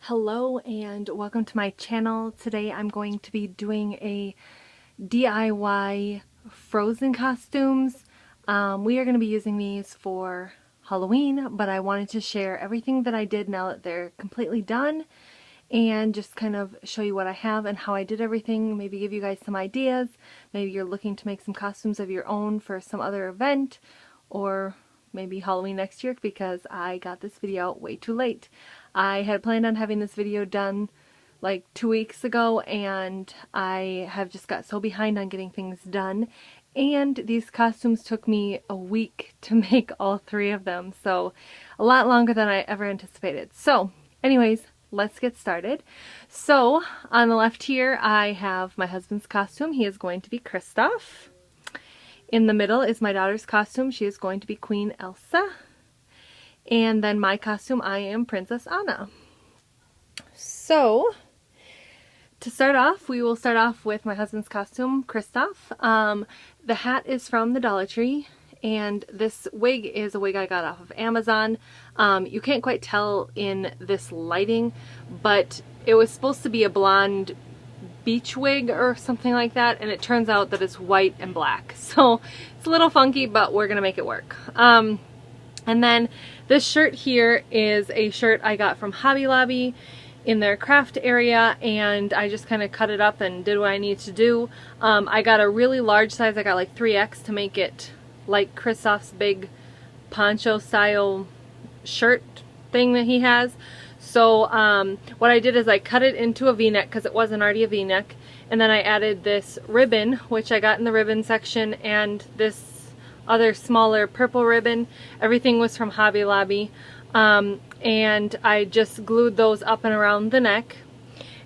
Hello and welcome to my channel. Today I'm going to be doing a DIY Frozen costumes. We are going to be using these for Halloween, but I wanted to share everything that I did now that they're completely done and just kind of show you what I have and how I did everything, maybe give you guys some ideas. Maybe you're looking to make some costumes of your own for some other event or maybe Halloween next year, because I got this video out way too late. I had planned on having this video done like 2 weeks ago, and I have just got so behind on getting things done, and these costumes took me a week to make all 3 of them, so a lot longer than I ever anticipated. So anyways, let's get started. So on the left here I have my husband's costume. He is going to be Kristoff. In the middle is my daughter's costume. She is going to be Queen Elsa. And then my costume, I am Princess Anna. So, to start off, we will start off with my husband's costume, Kristoff. The hat is from the Dollar Tree, and this wig is a wig I got off of Amazon. You can't quite tell in this lighting, but it was supposed to be a blonde beach wig or something like that, and it turns out that it's white and black, so it's a little funky, but we're gonna make it work. And then this shirt here is a shirt I got from Hobby Lobby in their craft area, and I just kind of cut it up and did what I need to do. I got a really large size. I got like 3X to make it like Kristoff's big poncho style shirt thing that he has. So what I did is I cut it into a v-neck because it wasn't already a v-neck, and then I added this ribbon, which I got in the ribbon section, and this other smaller purple ribbon. Everything was from Hobby Lobby, and I just glued those up and around the neck.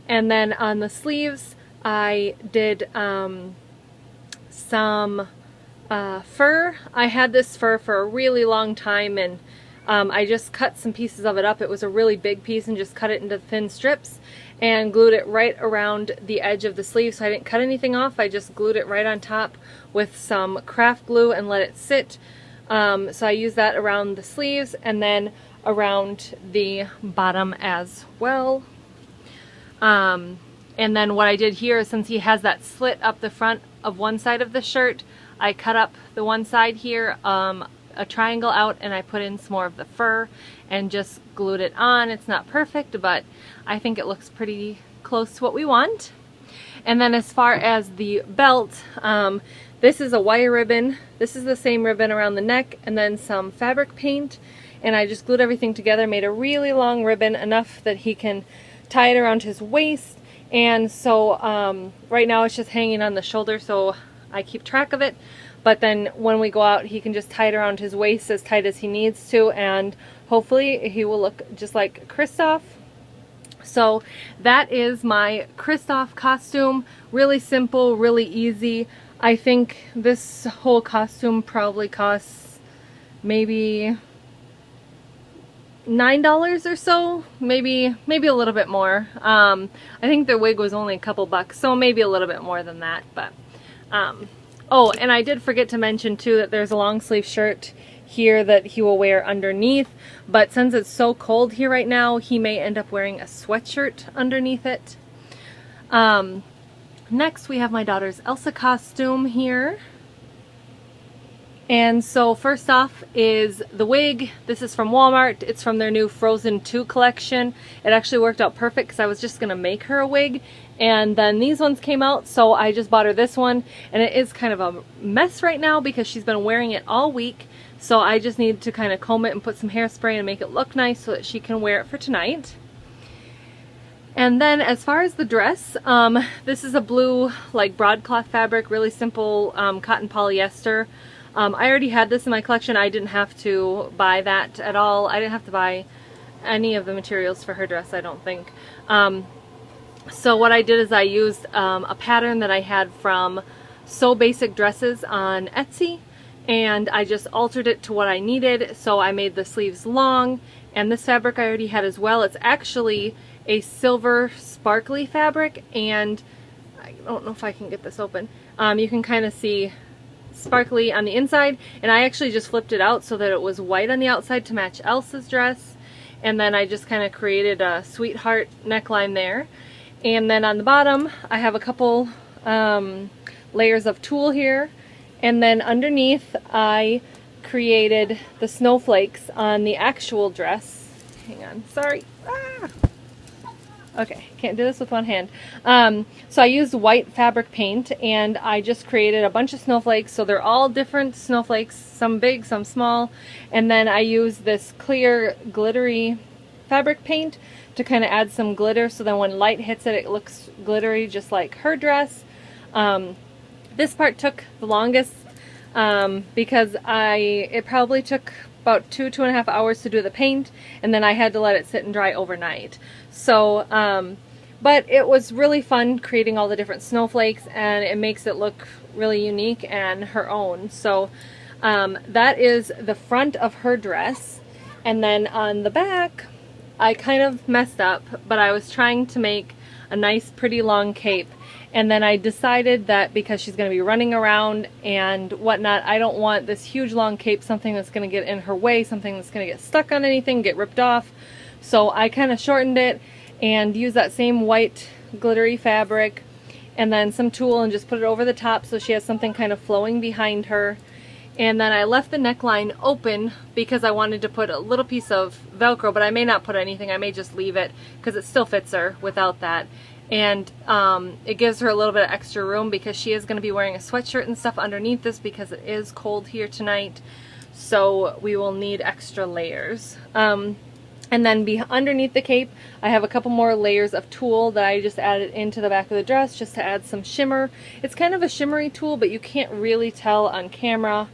And then on the sleeves I did some fur. I had this fur for a really long time, and I just cut some pieces of it up. It was a really big piece, and just cut it into thin strips and glued it right around the edge of the sleeve. So I didn't cut anything off. I just glued it right on top with some craft glue and let it sit. So I used that around the sleeves and then around the bottom as well. And then what I did here is, since he has that slit up the front of one side of the shirt, I cut up the one side here, a triangle out, and I put in some more of the fur and just glued it on. It's not perfect, but I think it looks pretty close to what we want. And then as far as the belt, this is a wire ribbon. This is the same ribbon around the neck, and then some fabric paint, and I just glued everything together, made a really long ribbon, enough that he can tie it around his waist. And so right now it's just hanging on the shoulder, so I keep track of it. But then when we go out, he can just tie it around his waist as tight as he needs to, and hopefully he will look just like Kristoff. So that is my Kristoff costume. Really simple, really easy. I think this whole costume probably costs maybe $9 or so, maybe a little bit more. I think the wig was only a couple bucks, so maybe a little bit more than that. But oh, and I did forget to mention too that there's a long sleeve shirt here that he will wear underneath, but since it's so cold here right now, he may end up wearing a sweatshirt underneath it. Next we have my daughter's Elsa costume here. And so first off is the wig. This is from Walmart. It's from their new Frozen 2 collection. It actually worked out perfect because I was just going to make her a wig, and then these ones came out, so I just bought her this one, and it is kind of a mess right now because she's been wearing it all week, so I just need to kind of comb it and put some hairspray and make it look nice so that she can wear it for tonight. And then as far as the dress, this is a blue like broadcloth fabric, really simple cotton polyester. I already had this in my collection. I didn't have to buy that at all. I didn't have to buy any of the materials for her dress, I don't think. So what I did is I used a pattern that I had from So Basic Dresses on Etsy, and I just altered it to what I needed. So I made the sleeves long, and this fabric I already had as well. It's actually a silver sparkly fabric, and I don't know if I can get this open. You can kind of see sparkly on the inside, and I actually just flipped it out so that it was white on the outside to match Elsa's dress. and then I just kind of created a sweetheart neckline there. And then on the bottom I have a couple layers of tulle here, and then underneath I created the snowflakes on the actual dress. Hang on, sorry. Ah! Okay, can't do this with one hand. So I used white fabric paint, and I just created a bunch of snowflakes. So they're all different snowflakes, some big, some small. And then I used this clear glittery fabric paint to kind of add some glitter, so then when light hits it, it looks glittery just like her dress. This part took the longest because it probably took about 2.5 hours to do the paint, and then I had to let it sit and dry overnight. So, but it was really fun creating all the different snowflakes, and it makes it look really unique and her own. So that is the front of her dress. And then on the back, I kind of messed up, but I was trying to make a nice pretty long cape. And then I decided that because she's going to be running around and whatnot, I don't want this huge long cape, something that's going to get in her way, something that's going to get stuck on anything, get ripped off. So I kind of shortened it and used that same white glittery fabric and then some tulle and just put it over the top so she has something kind of flowing behind her. And then I left the neckline open because I wanted to put a little piece of Velcro, but I may not put anything. I may just leave it because it still fits her without that. And it gives her a little bit of extra room because she is going to be wearing a sweatshirt and stuff underneath this because it is cold here tonight. So we will need extra layers. And then underneath the cape, I have a couple more layers of tulle that I just added into the back of the dress just to add some shimmer. It's kind of a shimmery tulle, but you can't really tell on camera.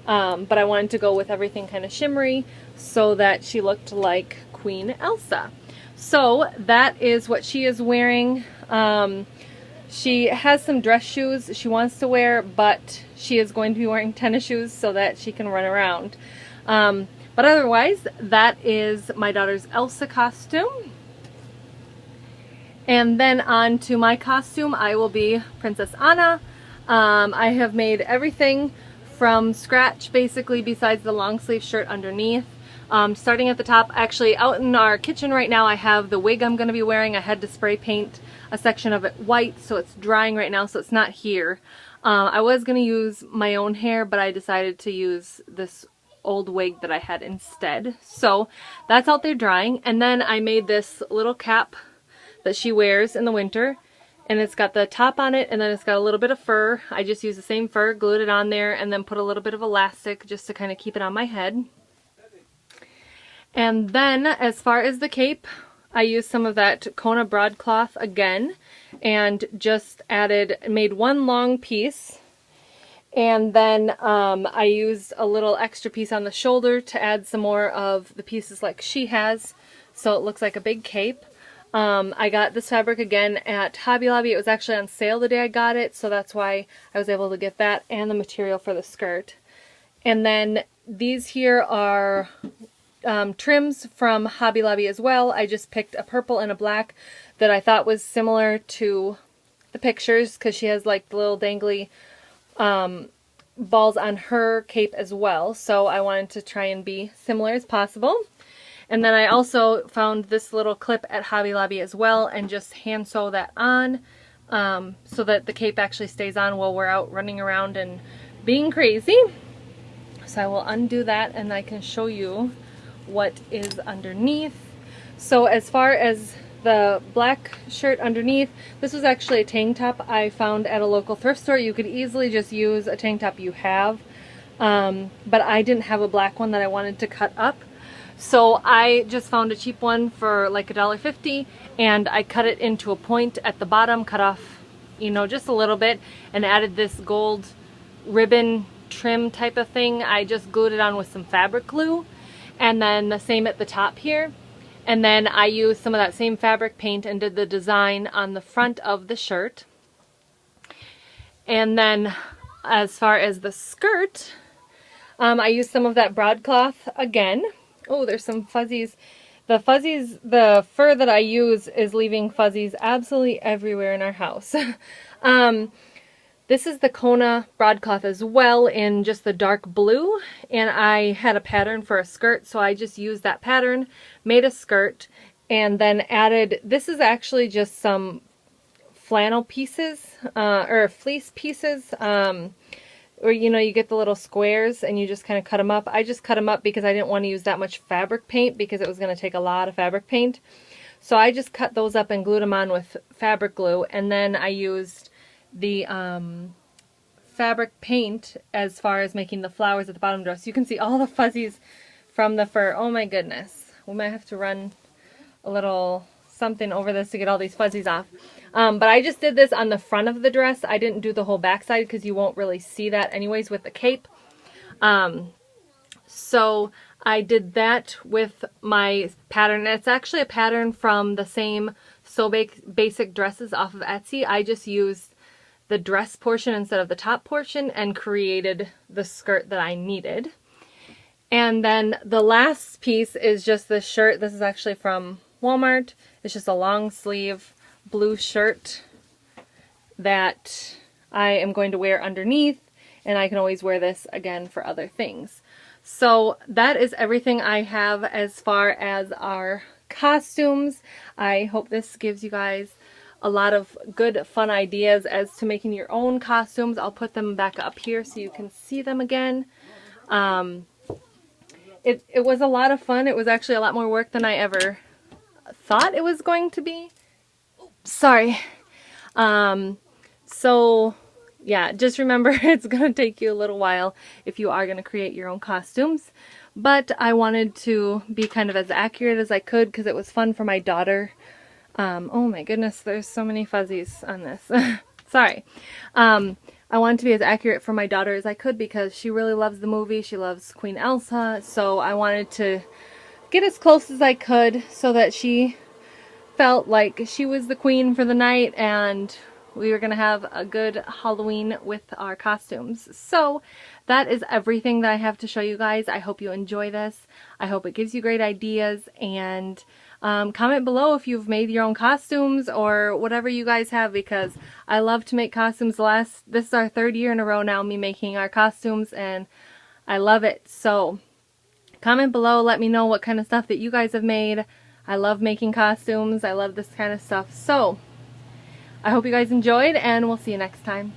But I wanted to go with everything kind of shimmery so that she looked like Queen Elsa. So that is what she is wearing. She has some dress shoes she wants to wear, but she is going to be wearing tennis shoes so that she can run around. But otherwise, that is my daughter's Elsa costume. And then on to my costume, I will be Princess Anna. I have made everything from scratch, basically, besides the long sleeve shirt underneath. Starting at the top, actually out in our kitchen right now, I have the wig I'm going to be wearing. I had to spray paint a section of it white, so it's drying right now, so it's not here. I was going to use my own hair, but I decided to use this old wig that I had instead. So that's out there drying. And then I made this little cap that she wears in the winter, and it's got the top on it, and then it's got a little bit of fur. I just used the same fur, glued it on there, and then put a little bit of elastic just to kind of keep it on my head. And then as far as the cape, I used some of that Kona broadcloth again and just made one long piece, and then I used a little extra piece on the shoulder to add some more of the pieces like she has, so it looks like a big cape. I got this fabric again at Hobby Lobby. It was actually on sale the day I got it, so that's why I was able to get that and the material for the skirt. And then these here are trims from Hobby Lobby as well. I just picked a purple and a black that I thought was similar to the pictures because she has like the little dangly balls on her cape as well. So I wanted to try and be similar as possible. And then I also found this little clip at Hobby Lobby as well and just hand sew that on so that the cape actually stays on while we're out running around and being crazy. So I will undo that and I can show you what is underneath. So as far as the black shirt underneath, this was actually a tank top I found at a local thrift store. You could easily just use a tank top you have, but I didn't have a black one that I wanted to cut up. So I just found a cheap one for like $1.50 and I cut it into a point at the bottom, cut off, you know, just a little bit, and added this gold ribbon trim type of thing. I just glued it on with some fabric glue, and then the same at the top here. And then I used some of that same fabric paint and did the design on the front of the shirt. And then as far as the skirt, I used some of that broadcloth again. Oh, there's some fuzzies. The fur that I use is leaving fuzzies absolutely everywhere in our house. This is the Kona broadcloth as well in just the dark blue, and I had a pattern for a skirt, so I just used that pattern, made a skirt, and then added, this is actually just some flannel pieces, or fleece pieces, or you know, you get the little squares and you just kind of cut them up. I just cut them up because I didn't want to use that much fabric paint because it was going to take a lot of fabric paint. So I just cut those up and glued them on with fabric glue, and then I used the fabric paint as far as making the flowers at the bottom dress. You can see all the fuzzies from the fur. Oh my goodness. We might have to run a little something over this to get all these fuzzies off. But I just did this on the front of the dress. I didn't do the whole backside because you won't really see that anyways with the cape. So I did that with my pattern. It's actually a pattern from the same So Basic Dresses off of Etsy. I just used the dress portion instead of the top portion and created the skirt that I needed. And then the last piece is just this shirt. This is actually from Walmart. It's just a long sleeve blue shirt that I am going to wear underneath, and I can always wear this again for other things. So that is everything I have as far as our costumes. I hope this gives you guys a lot of good fun ideas as to making your own costumes. I'll put them back up here so you can see them again. It was a lot of fun. It was actually a lot more work than I ever thought it was going to be. Sorry. So yeah, just remember it's going to take you a little while if you are going to create your own costumes. But I wanted to be kind of as accurate as I could because it was fun for my daughter. Oh my goodness, there's so many fuzzies on this. Sorry. I wanted to be as accurate for my daughter as I could because she really loves the movie. She loves Queen Elsa. So I wanted to get as close as I could so that she felt like she was the queen for the night and we were going to have a good Halloween with our costumes. So that is everything that I have to show you guys. I hope you enjoy this. I hope it gives you great ideas, and comment below if you've made your own costumes or whatever you guys have, because I love to make costumes. This is our 3rd year in a row now, me making our costumes, and I love it. So comment below, let me know what kind of stuff that you guys have made. I love making costumes. I love this kind of stuff. So I hope you guys enjoyed, and we'll see you next time.